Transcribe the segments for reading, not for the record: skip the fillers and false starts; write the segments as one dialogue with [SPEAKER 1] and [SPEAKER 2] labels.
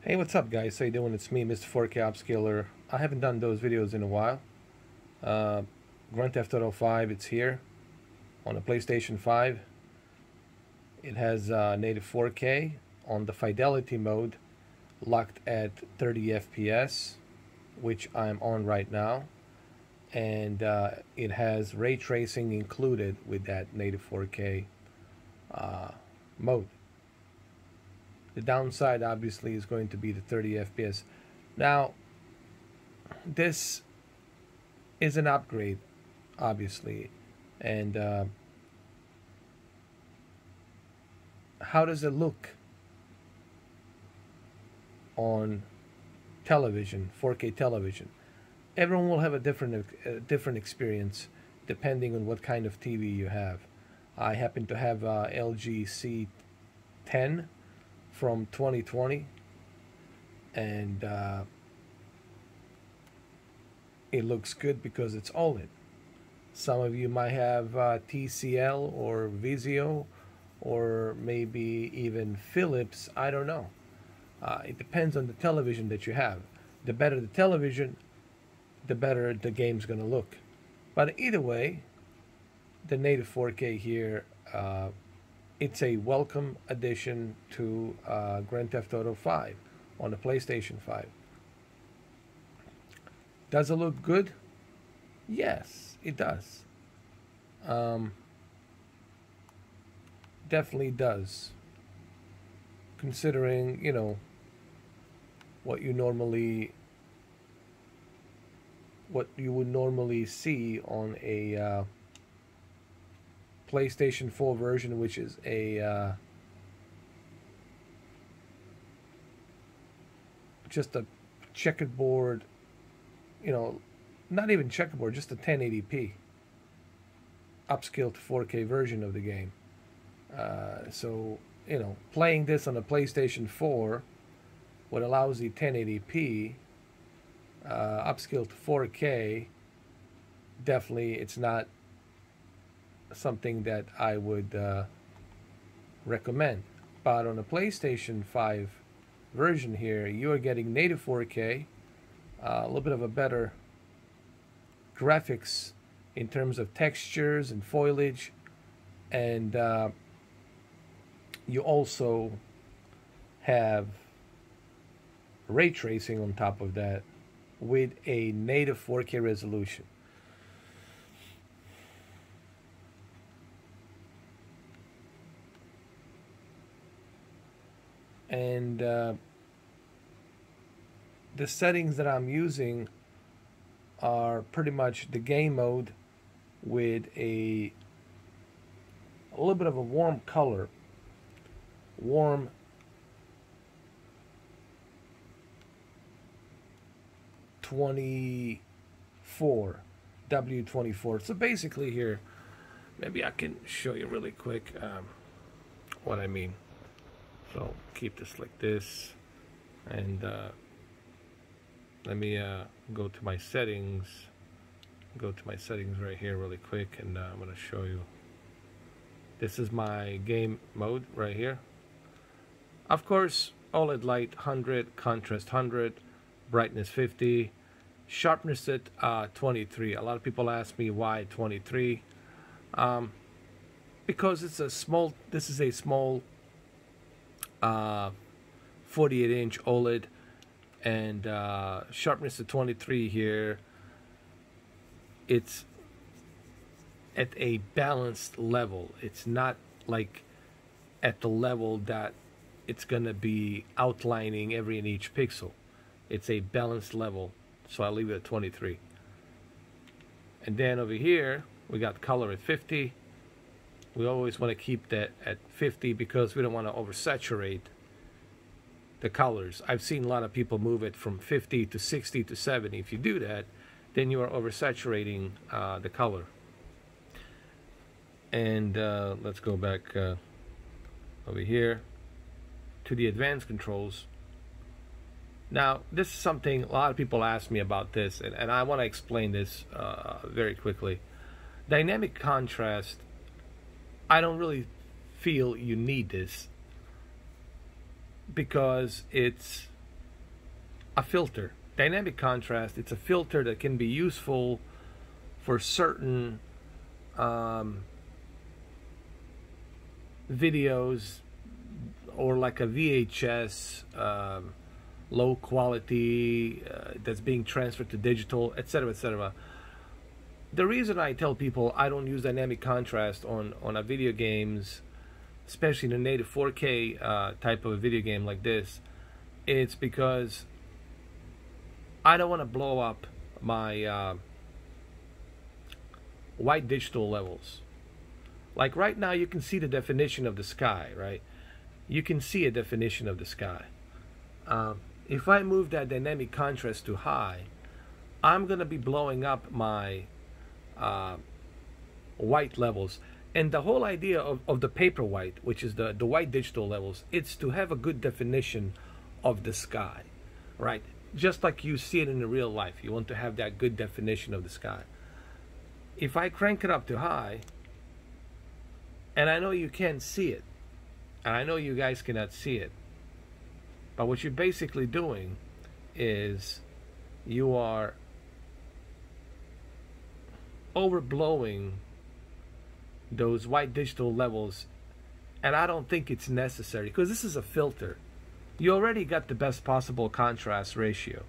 [SPEAKER 1] Hey, what's up, guys? How you doing? It's me, Mr. 4K Upscaler. I haven't done those videos in a while. Uh, Grand Theft Auto 5, it's here on the PlayStation 5. It has native 4K on the fidelity mode, locked at 30 FPS, which I'm on right now. And it has ray tracing included with that native 4K mode. The downside, obviously, is going to be the 30 FPS. Now, this is an upgrade, obviously. And how does it look on television, 4K television? Everyone will have a different experience depending on what kind of TV you have. I happen to have LG C10 from 2020, and it looks good because it's OLED. Some of you might have TCL or Vizio or maybe even Philips. I don't know. It depends on the television that you have. The better the television, the better the game's going to look. But either way, the native 4K here, it's a welcome addition to Grand Theft Auto 5 on the PlayStation 5. Does it look good? Yes, it does. Definitely does. Considering, you know, what you would normally see on a PlayStation 4 version, which is a just a checkerboard, you know, not even checkerboard, just a 1080p upscaled to 4K version of the game. So, you know, playing this on a PlayStation 4 what allows the 1080p upscaled to 4K, definitely it's not something that I would recommend. But on a PlayStation 5 version here, you are getting native 4K, a little bit of a better graphics in terms of textures and foliage, and you also have ray tracing on top of that with a native 4K resolution. And the settings that I'm using are pretty much the game mode with a little bit of a warm color, warm W24. So basically here, maybe I can show you really quick what I mean. So keep this like this, and let me go to my settings. Go to my settings right here really quick, and I'm going to show you. This is my game mode right here. Of course, OLED light 100, contrast 100, brightness 50, sharpness at 23. A lot of people ask me why 23. Because it's a small. This is a small 48-inch OLED, and sharpness at 23 here. It's at a balanced level. It's not like at the level that it's gonna be outlining every and each pixel. It's a balanced level, so I'll leave it at 23. And then over here we got color at 50. We always want to keep that at 50 because we don't want to oversaturate the colors. I've seen a lot of people move it from 50 to 60 to 70. If you do that, then you are oversaturating the color. And let's go back over here to the advanced controls. Now, this is something a lot of people ask me about this, and I want to explain this very quickly. Dynamic contrast, I don't really feel you need this because it's a filter. Dynamic contrast, it's a filter that can be useful for certain videos, or like a VHS, low quality, that's being transferred to digital, etc., etc. The reason I tell people I don't use dynamic contrast on a video games, especially in a native 4K type of a video game like this, it's because I don't want to blow up my white digital levels. Like right now, you can see the definition of the sky, right? You can see a definition of the sky. If I move that dynamic contrast to high, I'm going to be blowing up my white levels. And the whole idea of the paper white, which is the white digital levels, it's to have a good definition of the sky, right? Just like you see it in the real life. You want to have that good definition of the sky. If I crank it up to high, and I know you can't see it, and I know you guys cannot see it, but what you're basically doing is you are overblowing those white digital levels, and I don't think it's necessary, because this is a filter. You already got the best possible contrast ratio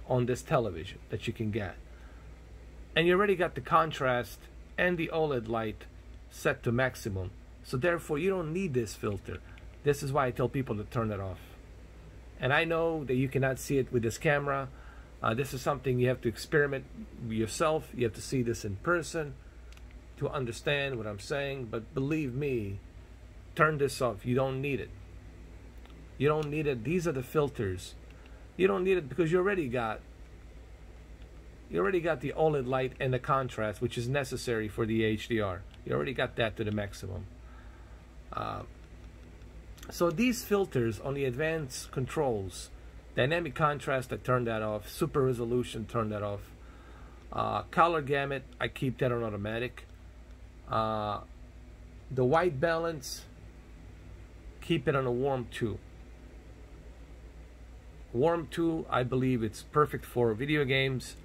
[SPEAKER 1] on this television that you can get, and you already got the contrast and the OLED light set to maximum, so therefore you don't need this filter. This is why I tell people to turn it off. And I know that you cannot see it with this camera. This is something you have to experiment yourself. You have to see this in person to understand what I'm saying. But believe me, turn this off. You don't need it. You don't need it. These are the filters. You don't need it because you already got the OLED light and the contrast, which is necessary for the HDR. You already got that to the maximum. So these filters on the advanced controls, dynamic contrast, I turn that off. Super resolution, turn that off. Color gamut, I keep that on automatic. The white balance, keep it on a warm 2. Warm 2, I believe it's perfect for video games.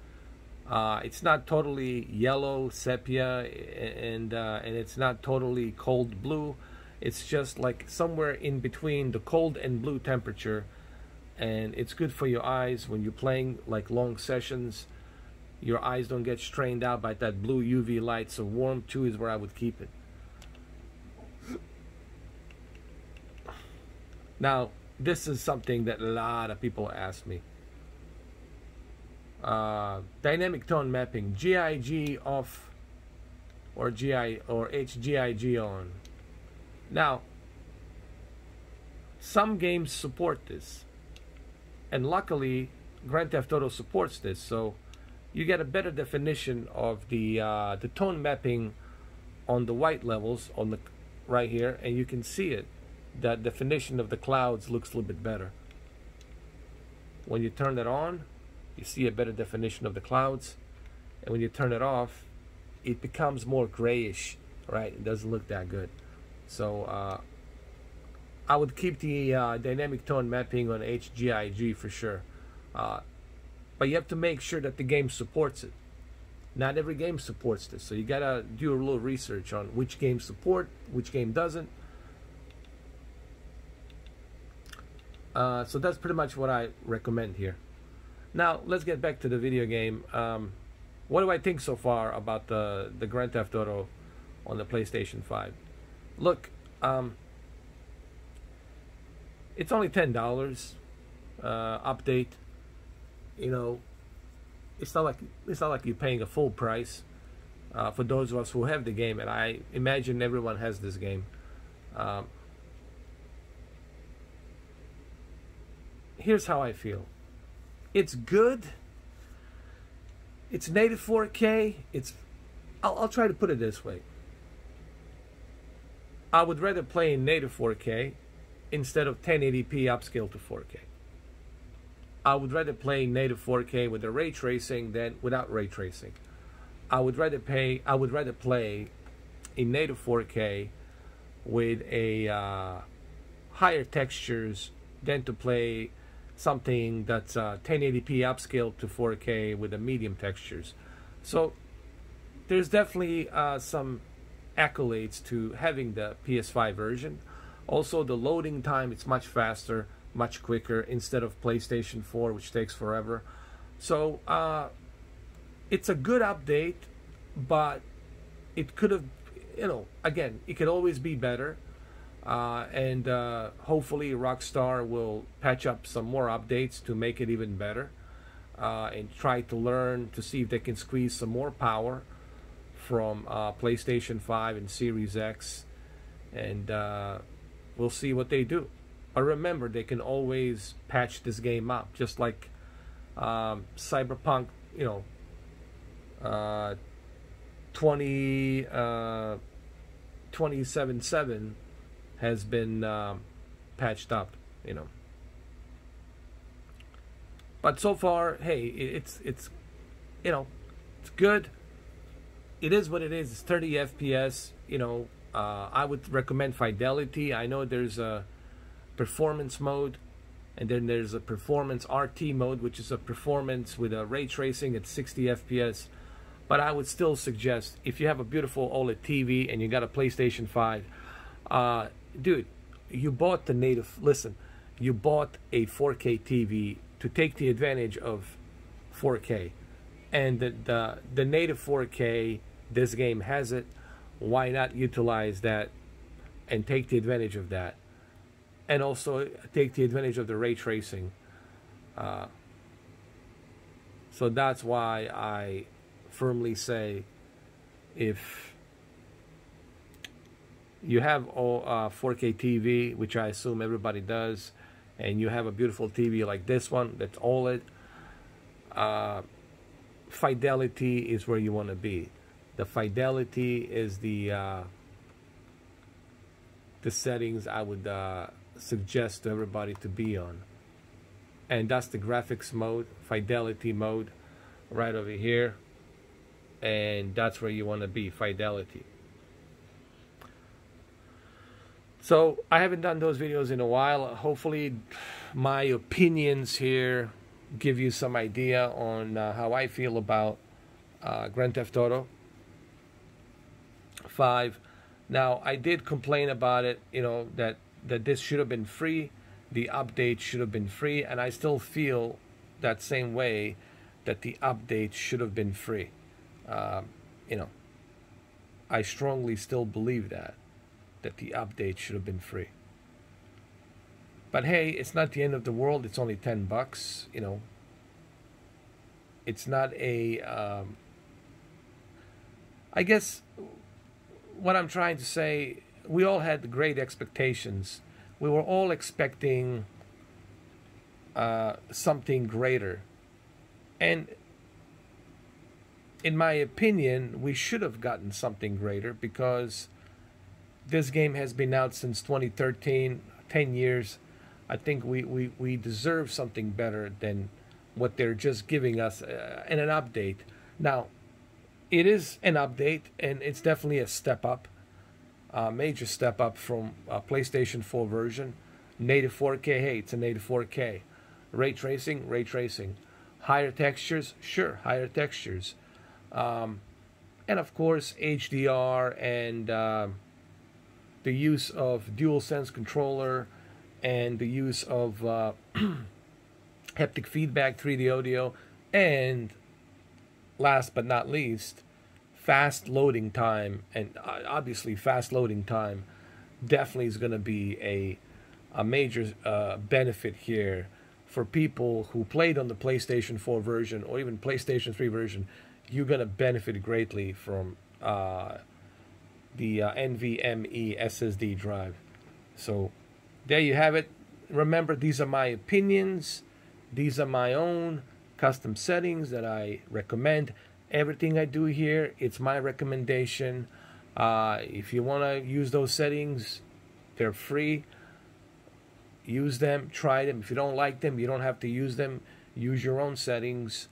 [SPEAKER 1] It's not totally yellow, sepia, and it's not totally cold blue. It's just like somewhere in between the cold and blue temperature, and it's good for your eyes when you're playing like long sessions. Your eyes don't get strained out by that blue UV light, so warm 2 is where I would keep it. Now, this is something that a lot of people ask me. Dynamic tone mapping, GIG off or HGIG on. Now, some games support this, and luckily Grand Theft Auto supports this, so you get a better definition of the tone mapping on the white levels on the right here, and you can see it. That definition of the clouds looks a little bit better. When you turn it on, you see a better definition of the clouds, and when you turn it off, it becomes more grayish, right? It doesn't look that good. So I would keep the dynamic tone mapping on HGIG for sure. But you have to make sure that the game supports it. Not every game supports this, so you gotta do a little research on which games support, which game doesn't. So that's pretty much what I recommend here. Now let's get back to the video game. What do I think so far about the Grand Theft Auto on the PlayStation 5? Look, it's only $10 update. You know, it's not like you're paying a full price for those of us who have the game, and I imagine everyone has this game. Here's how I feel. It's good. It's native 4K. I'll try to put it this way. I would rather play in native 4K instead of 1080p upscale to 4K. I would rather play native 4K with the ray tracing than without ray tracing. I would rather play in native 4K with a higher textures than to play something that's 1080p upscaled to 4K with the medium textures. So there's definitely some accolades to having the PS5 version. Also, the loading time, it's much faster, much quicker, instead of PlayStation 4, which takes forever. So it's a good update, but it could have, again, it could always be better. And hopefully Rockstar will patch up some more updates to make it even better, and try to learn to see if they can squeeze some more power from PlayStation 5 and Series X, and we'll see what they do. But remember, they can always patch this game up, just like Cyberpunk, 2077 has been patched up, But so far, hey, it's good. It is what it is. It's 30 FPS. I would recommend fidelity. I know there's a performance mode, and then there's a performance RT mode, which is a performance with a ray tracing at 60 FPS. But I would still suggest, if you have a beautiful OLED TV and you got a PlayStation 5, dude, you bought the native. Listen, you bought a 4K TV to take the advantage of 4K, and the native 4K. This game has it. Why not utilize that and take the advantage of that, and also take the advantage of the ray tracing? So that's why I firmly say, if you have 4K TV, which I assume everybody does, and you have a beautiful TV like this one that's OLED, fidelity is where you want to be. The fidelity is the settings I would suggest to everybody to be on, and that's the graphics mode, fidelity mode, right over here, and that's where you want to be, fidelity. So I haven't done those videos in a while. Hopefully my opinions here give you some idea on how I feel about Grand Theft Auto 5. Now, I did complain about it, that this should have been free, the update should have been free, and I still feel that same way, that the update should have been free. I strongly still believe that the update should have been free. But hey, it's not the end of the world. It's only $10, It's not a, I guess what I'm trying to say, we all had great expectations. We were all expecting something greater. And in my opinion, we should have gotten something greater, because this game has been out since 2013, 10 years. I think we deserve something better than what they're just giving us in an update. Now, it is an update, and it's definitely a step up, a major step up from PlayStation 4 version. Native 4K, hey, it's a native 4K. Ray tracing. Higher textures, sure, higher textures. And of course, HDR and the use of DualSense controller and the use of haptic feedback, 3D audio, and last but not least, fast loading time. And obviously fast loading time definitely is going to be a major benefit here for people who played on the PlayStation 4 version or even PlayStation 3 version. You're going to benefit greatly from the NVMe SSD drive. So there you have it. Remember, these are my opinions. These are my own custom settings that I recommend. Everything I do here, it's my recommendation. If you want to use those settings, they're free. Use them, try them. If you don't like them, you don't have to use them. Use your own settings.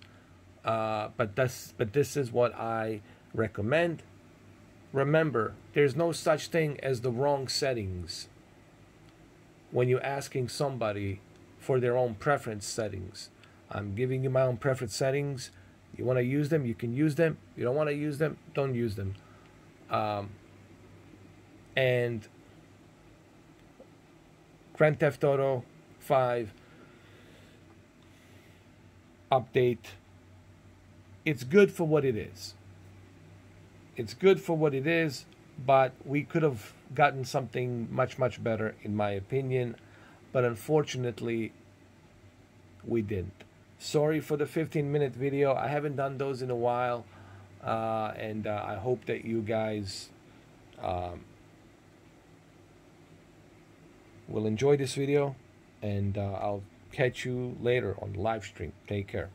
[SPEAKER 1] But this is what I recommend. Remember, there's no such thing as the wrong settings when you're asking somebody for their own preference settings. I'm giving you my own preference settings. You want to use them, you can use them. You don't want to use them, don't use them. And Grand Theft Auto 5 update, it's good for what it is. It's good for what it is, but we could have gotten something much, much better, in my opinion. But unfortunately, we didn't. Sorry for the 15-minute video. I haven't done those in a while. And I hope that you guys will enjoy this video. And I'll catch you later on the live stream. Take care.